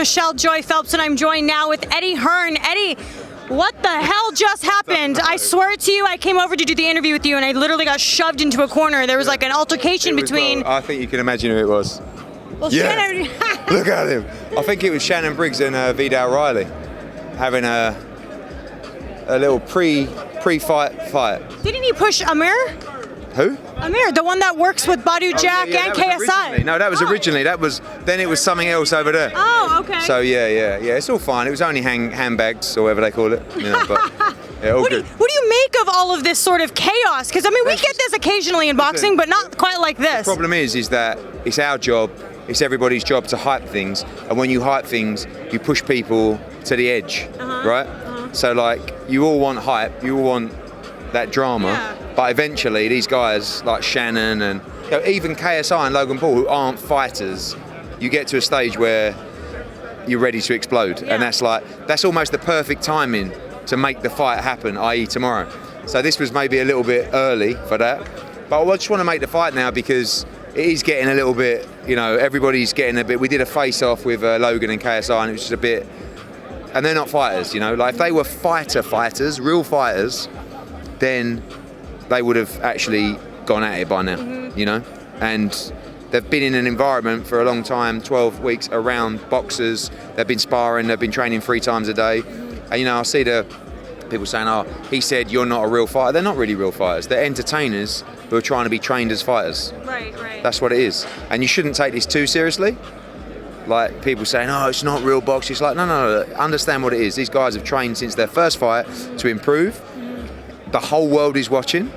Michelle Joy Phelps, and I'm joined now with Eddie Hearn. Eddie, what the hell just happened? I swear to you, I came over to do the interview with you, and I literally got shoved into a corner. There was like an altercation between... Well, I think you can imagine who it was. Well, Shannon... Look at him. I think it was Shannon Briggs and Vidal Riley having a little pre-fight fight. Didn't he push Amir? Who? Amir, the one that works with Badu Jack and KSI. No, that was originally. Then it was something else over there. Oh, okay. So yeah, it's all fine. It was only handbags or whatever they call it. You know, but yeah, all good. What do you make of all of this sort of chaos? Because I mean, we get this occasionally in boxing, but not quite like this. The problem is that it's our job. It's everybody's job to hype things, and when you hype things, you push people to the edge, right? So like, you all want hype, you all want that drama, but eventually these guys like Shannon and even KSI and Logan Paul, who aren't fighters, you get to a stage where you're ready to explode, and that's almost the perfect timing to make the fight happen, i.e. tomorrow. So this was maybe a little bit early for that, but I just want to make the fight now because it is getting a little bit, everybody's getting a bit. We did a face-off with Logan and KSI, and it was just a bit, and they're not fighters, like if they were fighters, real fighters, then they would have actually gone at it by now, and they've been in an environment for a long time, 12 weeks around boxers. They've been sparring, they've been training 3 times a day, and I see the people saying, oh, he said you're not a real fighter. They're not really real fighters. They're entertainers who are trying to be trained as fighters. Right. That's what it is. And you shouldn't take this too seriously. Like people saying, oh, it's not real boxing. It's like, no. Understand what it is. These guys have trained since their first fight to improve. The whole world is watching.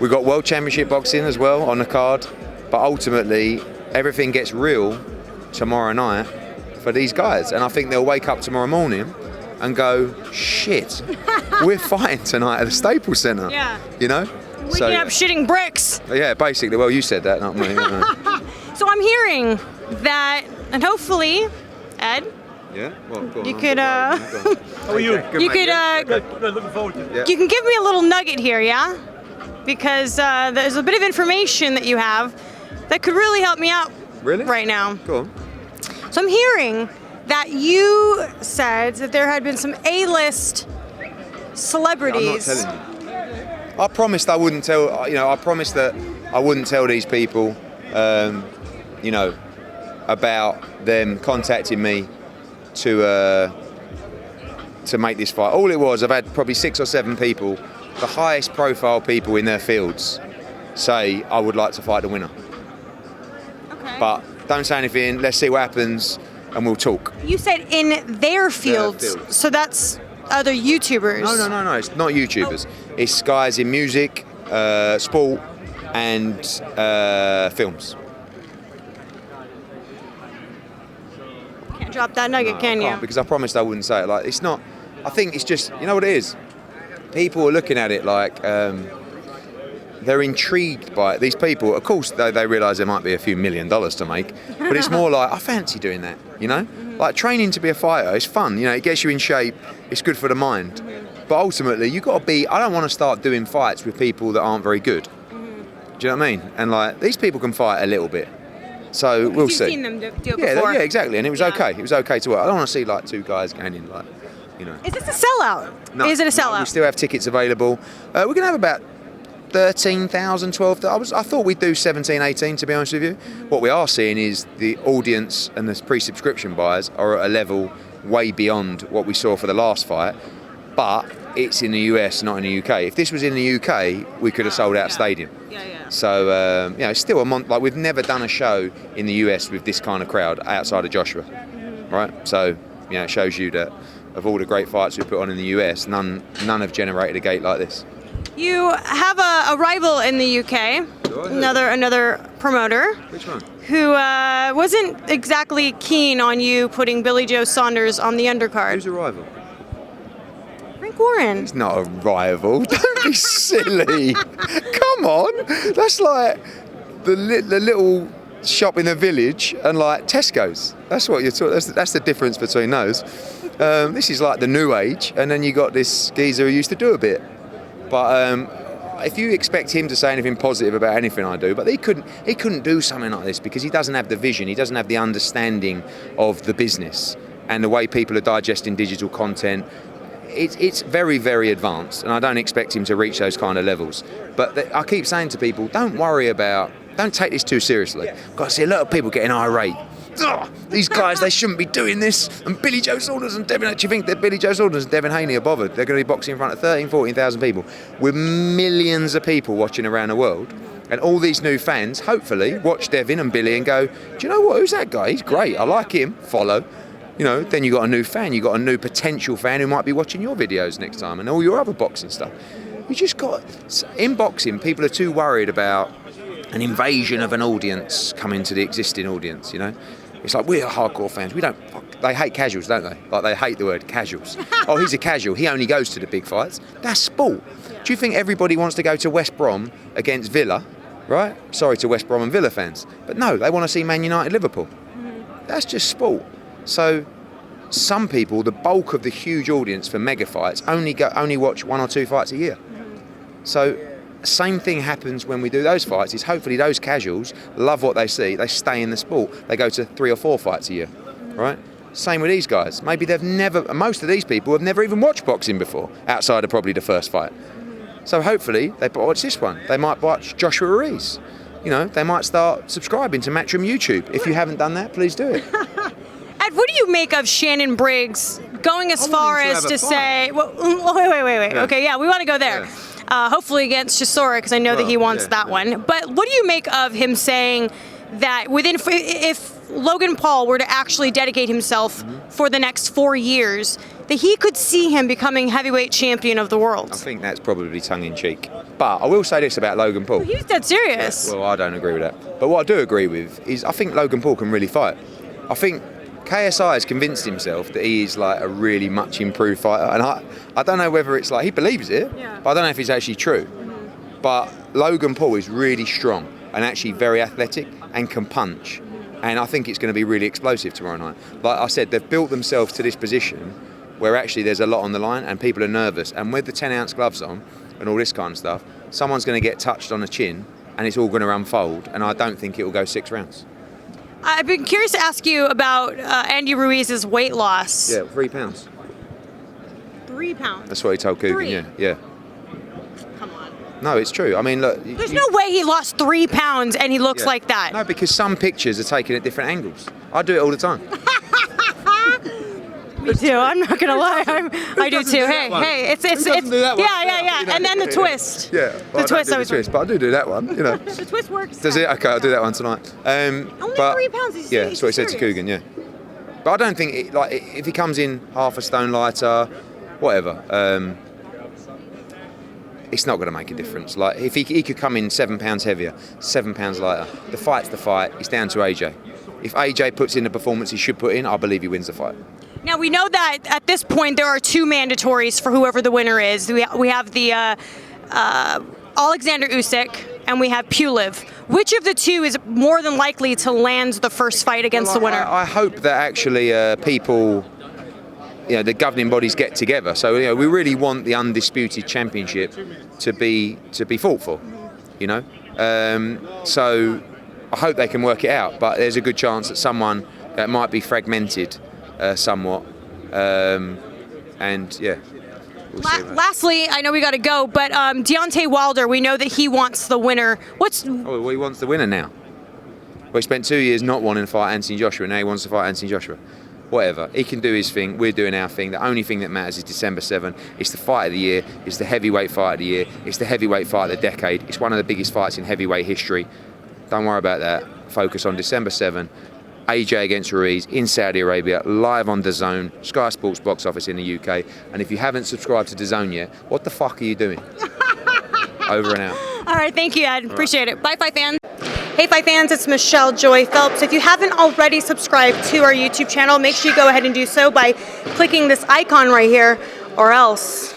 We've got World Championship boxing as well on the card. But ultimately, everything gets real tomorrow night for these guys. And I think they'll wake up tomorrow morning and go, shit, we're fighting tonight at the Staples Center. Yeah. Waking up shitting bricks. Yeah, basically. Well, you said that, not me. So I'm hearing that, and hopefully, Ed. Yeah. Well, go on. You could. How are you? You could. Good. Looking forward to it. Yeah. You can give me a little nugget here, yeah? Because there's a bit of information that you have that could really help me out. Really? Right now. Go on. So I'm hearing that you said that there had been some A-list celebrities. I'm not telling you. I promised I wouldn't tell. I promised that I wouldn't tell these people. About them contacting me to make this fight. All it was, I've had probably 6 or 7 people, the highest profile people in their fields, say I would like to fight the winner. Okay. But don't say anything. Let's see what happens, and we'll talk. You said in their fields, so that's other YouTubers. No. It's not YouTubers. It's guys in music, sport, and films. Can't drop that nugget, can you? Because I promised I wouldn't say it. Like, it's not. I think it's just, you know what it is? People are looking at it like they're intrigued by it. These people, of course, they realise there might be a few $1 million to make, but it's more like, I fancy doing that, Like training to be a fighter is fun, it gets you in shape, it's good for the mind. But ultimately, you've got to be, I don't want to start doing fights with people that aren't very good. Do you know what I mean? And like, these people can fight a little bit. So we'll see. You've seen them do it before. Yeah, exactly. And it was okay. It was okay to work. I don't want to see like 2 guys going in like, Is this a sellout? No, Is it a sellout? No, we still have tickets available. We're going to have about 13,000, 12,000. I thought we'd do 17, 18, to be honest with you. What we are seeing is the audience and the pre-subscription buyers are at a level way beyond what we saw for the last fight. But it's in the US, not in the UK. If this was in the UK, we could have sold out a stadium. Yeah. So, it's still a month. Like, we've never done a show in the US with this kind of crowd outside of Joshua, right? So, it shows you that of all the great fights we put on in the US, none have generated a gate like this. You have a rival in the UK, another promoter. Which one? Who wasn't exactly keen on you putting Billy Joe Saunders on the undercard. Who's a rival? Frank Warren. He's not a rival. Don't be silly. Come on. That's like the little shop in the village and like Tesco's. That's what you're talking. That's the difference between those. This is like the new age, and then you got this geezer who used to do a bit. But if you expect him to say anything positive about anything I do, but he couldn't do something like this because he doesn't have the vision, he doesn't have the understanding of the business. and the way people are digesting digital content, it's very, very advanced, and I don't expect him to reach those kind of levels. But I keep saying to people, don't take this too seriously. I've got to see a lot of people getting irate. Ugh, these guys, they shouldn't be doing this. And Billy Joe Saunders and Devin, do you think that Billy Joe Saunders and Devin Haney are bothered? They're going to be boxing in front of 13,000, 14,000 people with millions of people watching around the world. And all these new fans, hopefully, watch Devin and Billy and go, do you know what, who's that guy? He's great, I like him, follow. You know, then you got a new fan, you got a new potential fan who might be watching your videos next time and all your other boxing stuff. You just got, in boxing, people are too worried about an invasion of an audience coming to the existing audience, you know? It's like, we're hardcore fans, they hate casuals, don't they? Like, they hate the word casuals. Oh, he's a casual, he only goes to the big fights. That's sport. Do you think everybody wants to go to West Brom against Villa, right? Sorry to West Brom and Villa fans. But no, they want to see Man United Liverpool. That's just sport. So some people, the bulk of the huge audience for mega fights, only watch 1 or 2 fights a year. So same thing happens when we do those fights, is hopefully those casuals love what they see, they stay in the sport, they go to 3 or 4 fights a year, right? Same with these guys. Maybe most of these people have never even watched boxing before, outside of probably the first fight. So hopefully they watch this one. They might watch Joshua Ruiz. You know, they might start subscribing to Matchroom YouTube. If you haven't done that, please do it. Ed, what do you make of Shannon Briggs going as far as to say, well, wait. Yeah. Okay, yeah, we want to go there. Yeah. Hopefully against Chisora, because I know that he wants that one. But what do you make of him saying that if Logan Paul were to actually dedicate himself for the next 4 years, that he could see him becoming heavyweight champion of the world? I think that's probably tongue-in-cheek. But I will say this about Logan Paul. Well, he was dead serious. Well, I don't agree with that. But what I do agree with is I think Logan Paul can really fight. I think KSI has convinced himself that he is like a really much improved fighter. And I don't know whether it's like, he believes it, but I don't know if it's actually true. But Logan Paul is really strong and actually very athletic and can punch. And I think it's going to be really explosive tomorrow night. Like I said, they've built themselves to this position where actually there's a lot on the line and people are nervous. And with the 10-ounce gloves on and all this kind of stuff, someone's going to get touched on the chin and it's all going to unfold. And I don't think it will go 6 rounds. I've been curious to ask you about Andy Ruiz's weight loss. Yeah, 3 pounds. 3 pounds? That's what he told Coogan, 3? yeah. Come on. No, it's true. I mean, look. There's no way he lost 3 pounds and he looks like that. No, because some pictures are taken at different angles. I do it all the time. Me too. I'm not gonna lie. I do too. Hey, it's yeah. And then the twist. Yeah, well, the twist. I don't do the twist, but I do that one. You know. The twist works. Does it? Okay, I'll do that one tonight. Only 3 pounds. Yeah, that's what he said to Coogan. Yeah, but I don't think if he comes in half a stone lighter, whatever. It's not going to make a difference. Like if he could come in 7 pounds heavier, 7 pounds lighter. The fight's the fight. It's down to AJ. If AJ puts in the performance he should put in, I believe he wins the fight. Now we know that at this point there are 2 mandatories for whoever the winner is. We have the Alexander Usyk and we have Pulev. Which of the 2 is more than likely to land the first fight against the winner? I hope that actually people, the governing bodies get together. So we really want the undisputed championship to be fought for. So I hope they can work it out. But there's a good chance that someone that might be fragmented somewhat, and yeah. Lastly, I know we got to go, but Deontay Wilder, we know that he wants the winner. Well, he wants the winner now. Well, he spent 2 years not wanting to fight Anthony Joshua, now he wants to fight Anthony Joshua. Whatever, he can do his thing, we're doing our thing. The only thing that matters is December 7. It's the fight of the year, it's the heavyweight fight of the year, it's the heavyweight fight of the decade. It's one of the biggest fights in heavyweight history. Don't worry about that. Focus on December 7. AJ against Ruiz in Saudi Arabia, live on DAZN, Sky Sports box office in the UK. And if you haven't subscribed to DAZN yet, what the fuck are you doing? Over and out. All right, thank you, Ed. Appreciate it. Bye, Fight fans. Hey, Fight fans, it's Michelle Joy Phelps. If you haven't already subscribed to our YouTube channel, make sure you go ahead and do so by clicking this icon right here, or else